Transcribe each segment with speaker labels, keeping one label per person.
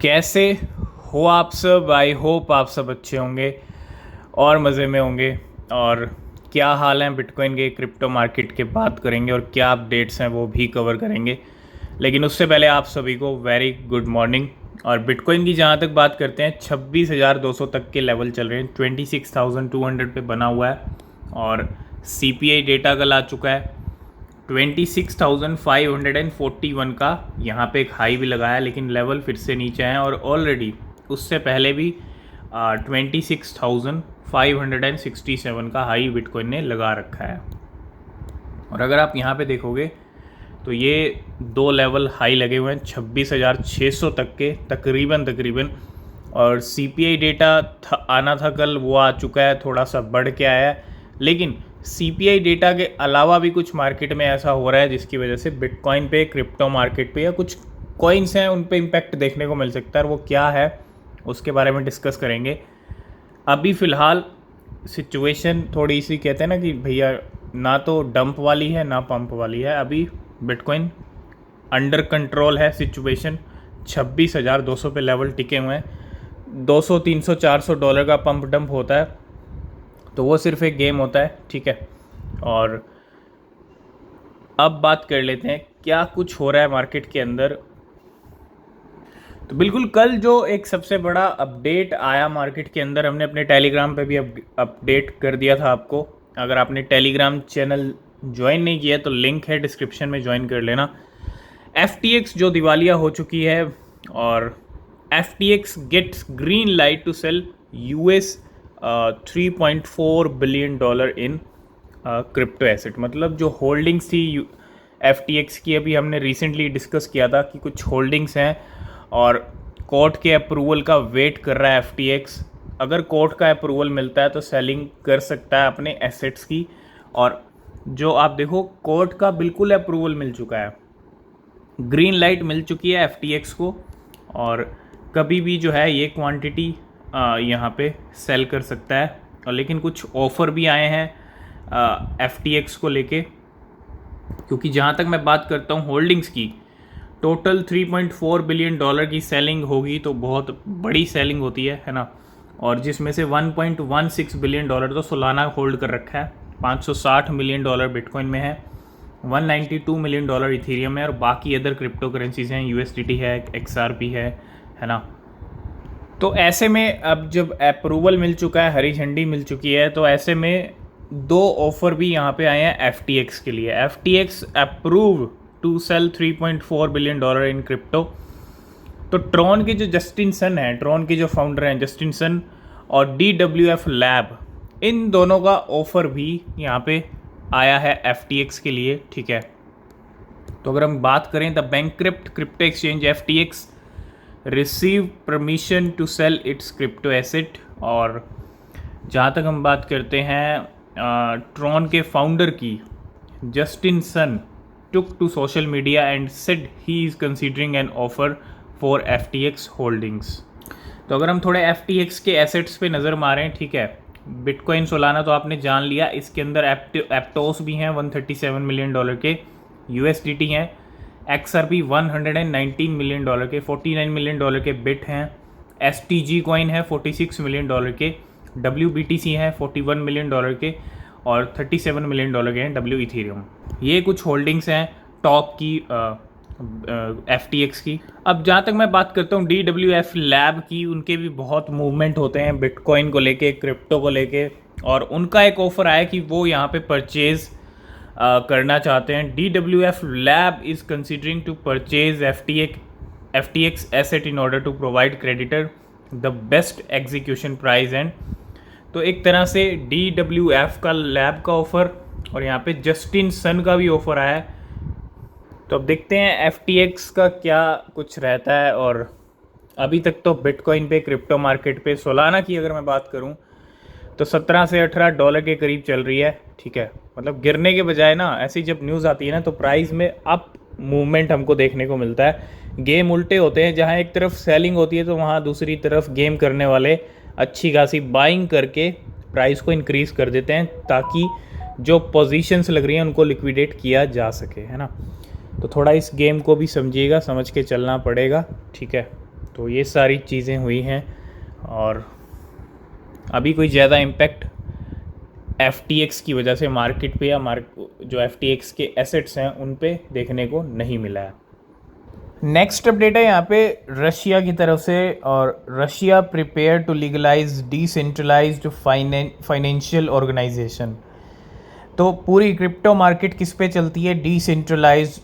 Speaker 1: कैसे हो आप सब। आई होप आप सब अच्छे होंगे और मज़े में होंगे। और क्या हाल है बिटकॉइन के, क्रिप्टो मार्केट के बात करेंगे और क्या अपडेट्स हैं वो भी कवर करेंगे। लेकिन उससे पहले आप सभी को वेरी गुड मॉर्निंग। और बिटकॉइन की जहाँ तक बात करते हैं 26,200 तक के लेवल चल रहे हैं, 26,200 पे बना हुआ है। और CPI डेटा कल आ चुका है 26,541 का, यहाँ पे एक हाई भी लगाया लेकिन लेवल फिर से नीचे है। और ऑलरेडी उससे पहले भी 26,567 का हाई बिटकॉइन ने लगा रखा है। और अगर आप यहाँ पे देखोगे तो ये दो लेवल हाई लगे हुए हैं 26,600 तक के तकरीबन। और CPI डेटा आना था कल, वो आ चुका है, थोड़ा सा बढ़ के आया है। लेकिन CPI डेटा के अलावा भी कुछ मार्केट में ऐसा हो रहा है जिसकी वजह से बिटकॉइन पे, क्रिप्टो मार्केट पे या कुछ कॉइन्स हैं उन पे इम्पैक्ट देखने को मिल सकता है। और वो क्या है उसके बारे में डिस्कस करेंगे। अभी फ़िलहाल सिचुएशन थोड़ी सी कहते हैं ना कि भैया ना तो डंप वाली है ना पंप वाली है। अभी बिटकॉइन अंडर कंट्रोल है सिचुएशन, 26,200 पे लेवल टिके हुए हैं। 200, 300, 400 डॉलर का पंप डंप होता है तो वो सिर्फ एक गेम होता है, ठीक है। और अब बात कर लेते हैं क्या कुछ हो रहा है मार्केट के अंदर। तो बिल्कुल कल जो एक सबसे बड़ा अपडेट आया मार्केट के अंदर, हमने अपने टेलीग्राम पे भी अपडेट कर दिया था आपको। अगर आपने टेलीग्राम चैनल ज्वाइन नहीं किया तो लिंक है डिस्क्रिप्शन में, ज्वाइन कर लेना। FTX जो दिवालिया हो चुकी है और FTX gets green light to sell US $3.4 billion in crypto asset. मतलब जो होल्डिंग्स थी FTX की, अभी हमने रिसेंटली डिस्कस किया था कि कुछ होल्डिंग्स हैं और कोर्ट के अप्रूवल का वेट कर रहा है FTX। अगर कोर्ट का अप्रूवल मिलता है तो सेलिंग कर सकता है अपने एसेट्स की। और जो आप देखो कोर्ट का बिल्कुल अप्रूवल मिल चुका है, ग्रीन लाइट मिल चुकी है FTX को। और कभी भी जो है ये क्वांटिटी यहाँ पे सेल कर सकता है। और लेकिन कुछ ऑफ़र भी आए हैं FTX को लेके, क्योंकि जहाँ तक मैं बात करता हूँ होल्डिंग्स की, टोटल $3.4 बिलियन की सेलिंग होगी तो बहुत बड़ी सेलिंग होती है ना। और जिसमें से $1.16 बिलियन तो सोलाना होल्ड कर रखा है, $560 मिलियन बिटकॉइन में है, $192 मिलियन इथेरियम है और बाकी अदर क्रिप्टो करेंसीज हैं, USDT है, XRP है ना। तो ऐसे में अब जब अप्रूवल मिल चुका है, हरी झंडी मिल चुकी है, तो ऐसे में दो ऑफ़र भी यहाँ पे आए हैं FTX के लिए। FTX approve to sell $3.4 billion in crypto. तो ट्रॉन के जो जस्टिन सन हैं, ट्रॉन के जो फाउंडर हैं जस्टिन सन और DWF लैब, इन दोनों का ऑफ़र भी यहाँ पे आया है FTX के लिए, ठीक है। तो अगर हम बात करें the bankrupt crypto exchange FTX receive permission to sell its crypto asset. और जहाँ तक हम बात करते हैं ट्रॉन के फाउंडर की, Justin Sun took to social media and said he is considering an offer for FTX holdings। तो अगर हम थोड़े FTX के एसेट्स पे नज़र मारें, ठीक है, बिटकॉइन सोलाना तो आपने जान लिया, इसके अंदर एप्टोस भी हैं $137 मिलियन के, USDT हैं, XRP $119 मिलियन के, $49 मिलियन के बिट हैं, STG कॉइन है $46 मिलियन के, WBTC हैं $41 मिलियन के और $37 मिलियन के हैं W इथेरियम। ये कुछ होल्डिंग्स हैं टॉप की FTX की। अब जहाँ तक मैं बात करता हूँ DWF लैब की, उनके भी बहुत मूवमेंट होते हैं बिटकॉइन को लेके, क्रिप्टो को लेके। और उनका एक ऑफ़र आया कि वो यहाँ पे परचेज़ करना चाहते हैं। DWF lab is considering to purchase FTX asset in order to provide creditor the best execution price and. तो एक तरह से DWF का लैब का ऑफ़र और यहाँ पे जस्टिन सन का भी ऑफ़र आया है। तो अब देखते हैं FTX का क्या कुछ रहता है। और अभी तक तो बिटकॉइन पे, क्रिप्टो मार्केट पे, सोलाना की अगर मैं बात करूँ तो 17 से 18 डॉलर के करीब चल रही है, ठीक है। मतलब गिरने के बजाय ना, ऐसी जब न्यूज़ आती है ना तो प्राइस में अप मूवमेंट हमको देखने को मिलता है। गेम उल्टे होते हैं, जहाँ एक तरफ सेलिंग होती है तो वहाँ दूसरी तरफ गेम करने वाले अच्छी खासी बाइंग करके प्राइस को इंक्रीज़ कर देते हैं ताकि जो पोजीशंस लग रही हैं उनको लिक्विडेट किया जा सके, है ना। तो थोड़ा इस गेम को भी समझिएगा, समझ के चलना पड़ेगा, ठीक है। तो ये सारी चीज़ें हुई हैं और अभी कोई ज़्यादा इम्पैक्ट FTX की वजह से मार्केट पे या जो FTX के एसेट्स हैं उन पे देखने को नहीं मिला है। नेक्स्ट अपडेट है यहाँ पे रशिया की तरफ से, और Russia prepare to legalise decentralised financial organisation. तो पूरी क्रिप्टो मार्केट किस पे चलती है? डिसेंट्रलाइज्ड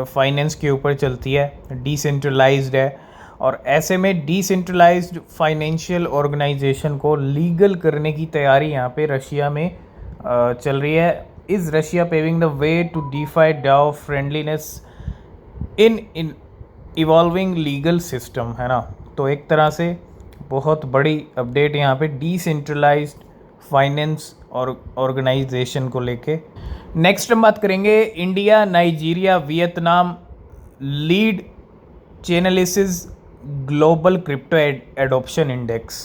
Speaker 1: फाइनेंस के ऊपर चलती है, डिसेंट्रलाइज्ड है। और ऐसे में डिसेंट्रलाइज्ड फाइनेंशियल ऑर्गेनाइजेशन को लीगल करने की तैयारी यहाँ पे रशिया में चल रही है। Is Russia paving the way to DeFi DAO friendliness in evolving legal system, है ना। तो एक तरह से बहुत बड़ी अपडेट यहाँ पे डिसेंट्रलाइज्ड फाइनेंस और ऑर्गेनाइजेशन को लेके। नेक्स्ट हम बात करेंगे India, Nigeria, Vietnam lead Chainalysis global crypto adoption index.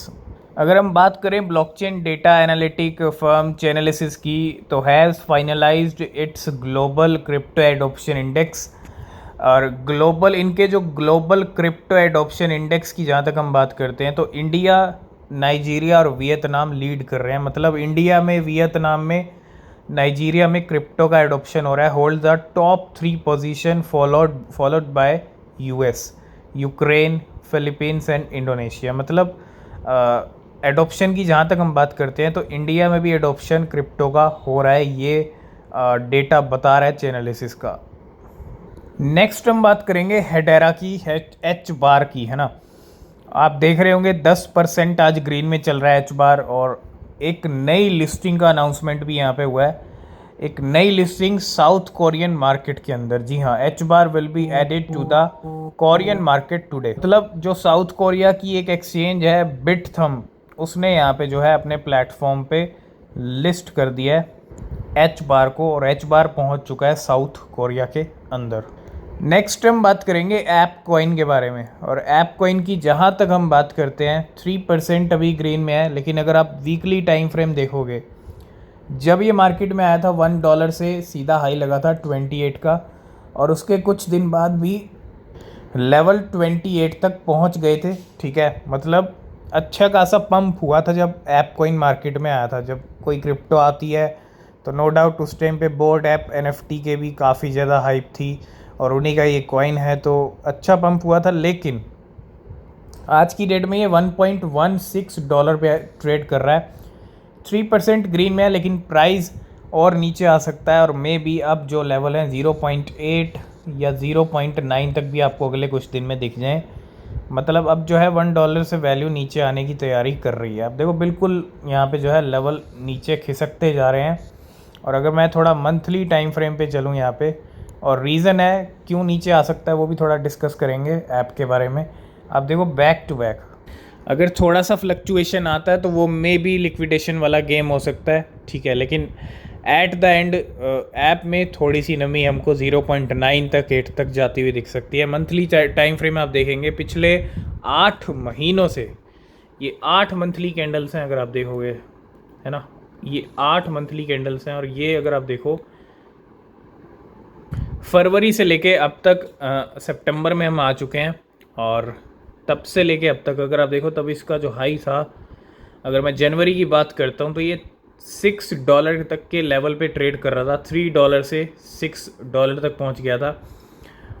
Speaker 1: अगर हम बात करें blockchain data analytic firm Chainalysis की, तो has finalised its global crypto adoption index. और ग्लोबल, इनके जो ग्लोबल क्रिप्टो एडॉप्शन इंडेक्स की जहाँ तक हम बात करते हैं, तो इंडिया, नाइजीरिया और वियतनाम लीड कर रहे हैं। मतलब इंडिया में, वियतनाम में, नाइजीरिया में क्रिप्टो का एडॉप्शन हो रहा है। Hold the top 3 position followed by US, Ukraine, Philippines and Indonesia. मतलब एडॉप्शन की जहाँ तक हम बात करते हैं तो इंडिया में भी एडॉप्शन क्रिप्टो का हो रहा है, ये डेटा बता रहा है चेनलिसिस का। नेक्स्ट हम बात करेंगे हेडेरा की, एच बार की, है ना। आप देख रहे होंगे 10% आज ग्रीन में चल रहा है एच बार। और एक नई लिस्टिंग का अनाउंसमेंट भी यहाँ पे हुआ है, एक नई लिस्टिंग साउथ कोरियन मार्केट के अंदर। जी हाँ, H bar will be added to the Korean market today. मतलब जो साउथ कोरिया की एक एक्सचेंज है बिटथम, उसने यहाँ पे जो है अपने प्लेटफॉर्म पे लिस्ट कर दिया है एच बार को, और एच बार पहुँच चुका है साउथ कोरिया के अंदर। नेक्स्ट हम बात करेंगे ऐप कॉइन के बारे में। और ऐप कॉइन की जहाँ तक हम बात करते हैं 3% अभी ग्रीन में है। लेकिन अगर आप वीकली टाइम फ्रेम देखोगे, जब ये मार्केट में आया था $1 से सीधा हाई लगा था 28 का, और उसके कुछ दिन बाद भी लेवल 28 तक पहुंच गए थे। ठीक है, मतलब अच्छा खासा पंप हुआ था जब ऐप कॉइन मार्केट में आया था। जब कोई क्रिप्टो आती है तो नो डाउट उस टाइम पे बोर्ड ऐप NFT के भी काफ़ी ज़्यादा हाइप थी, और उन्हीं का ये कॉइन है, तो अच्छा पंप हुआ था। लेकिन आज की डेट में ये $1.16 पे ट्रेड कर रहा है, 3% ग्रीन में है। लेकिन प्राइस और नीचे आ सकता है, और मे बी अब जो लेवल है 0.8 या 0.9 तक भी आपको अगले कुछ दिन में दिख जाए। मतलब अब जो है $1 से वैल्यू नीचे आने की तैयारी कर रही है। अब देखो बिल्कुल यहाँ पे जो है लेवल नीचे खिसकते जा रहे हैं। और अगर मैं थोड़ा मंथली टाइम फ्रेम पे चलूँ यहाँ पे, और रीज़न है क्यों नीचे आ सकता है वो भी थोड़ा डिस्कस करेंगे ऐप के बारे में। आप देखो बैक टू बैक अगर थोड़ा सा फ्लक्चुएशन आता है तो वो मे बी लिक्विडेशन वाला गेम हो सकता है, ठीक है। लेकिन एट द एंड ऐप में थोड़ी सी नमी हमको 0.9 तक 8 तक जाती हुई दिख सकती है। मंथली टाइम फ्रेम आप देखेंगे पिछले 8 महीनों से, ये 8 मंथली कैंडल्स हैं अगर आप देखोगे, है ना। ये 8 मंथली कैंडल्स हैं, और ये अगर आप देखो फरवरी से लेके अब तक सितंबर में हम आ चुके हैं, और तब से लेके अब तक अगर आप देखो, तब इसका जो हाई था, अगर मैं जनवरी की बात करता हूँ तो ये $6 तक के लेवल पे ट्रेड कर रहा था। $3 से $6 तक पहुँच गया था,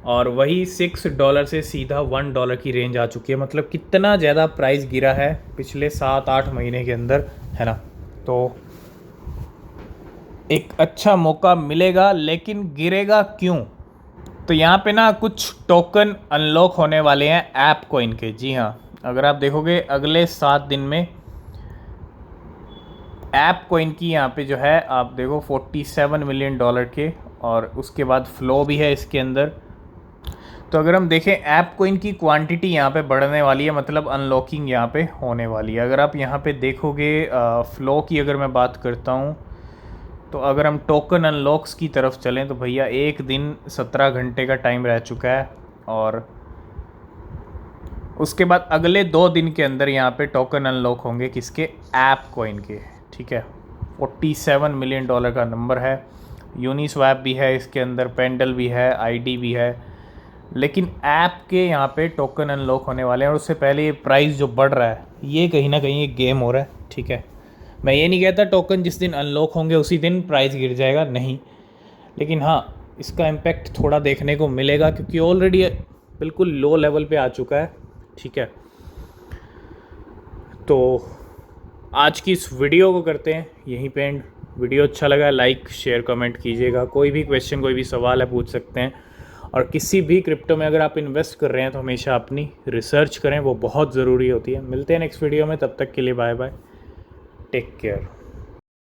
Speaker 1: और वही $6 से सीधा $1 की रेंज आ चुकी है। मतलब कितना ज़्यादा प्राइस गिरा है पिछले 7-8 महीने के अंदर, है ना। तो एक अच्छा मौका मिलेगा, लेकिन गिरेगा क्यों? तो यहाँ पे ना कुछ टोकन अनलॉक होने वाले हैं ऐप कॉइन के। जी हाँ, अगर आप देखोगे अगले 7 दिन में ऐप कॉइन की यहाँ पे जो है आप देखो $47 मिलियन के, और उसके बाद फ्लो भी है इसके अंदर। तो अगर हम देखें ऐप कॉइन की क्वांटिटी यहाँ पे बढ़ने वाली है, मतलब अनलॉकिंग यहाँ पे होने वाली है। अगर आप यहाँ पे देखोगे फ़्लो की अगर मैं बात करता हूँ, तो अगर हम टोकन अनलॉक्स की तरफ चलें तो भैया एक दिन 17 घंटे का टाइम रह चुका है, और उसके बाद अगले 2 दिन के अंदर यहाँ पे टोकन अनलॉक होंगे किसके? ऐप कॉइन के, ठीक है। $47 मिलियन का नंबर है। यूनिस्वैप भी है इसके अंदर, पेंडल भी है, ID भी है, लेकिन ऐप के यहाँ पे टोकन अनलॉक होने वाले हैं और उससे पहले ये प्राइस जो बढ़ रहा है ये कहीं ना कहीं एक गेम हो रहा है, ठीक है। मैं ये नहीं कहता टोकन जिस दिन अनलॉक होंगे उसी दिन प्राइस गिर जाएगा, नहीं, लेकिन हाँ इसका इम्पैक्ट थोड़ा देखने को मिलेगा क्योंकि ऑलरेडी बिल्कुल लो लेवल पे आ चुका है, ठीक है। तो आज की इस वीडियो को करते हैं यहीं पे एंड। वीडियो अच्छा लगा लाइक शेयर कमेंट कीजिएगा, कोई भी क्वेश्चन कोई भी सवाल है पूछ सकते हैं। और किसी भी क्रिप्टो में अगर आप इन्वेस्ट कर रहे हैं तो हमेशा अपनी रिसर्च करें, वो बहुत ज़रूरी होती है। मिलते हैं नेक्स्ट वीडियो में, तब तक के लिए बाय बाय, टेक केयर।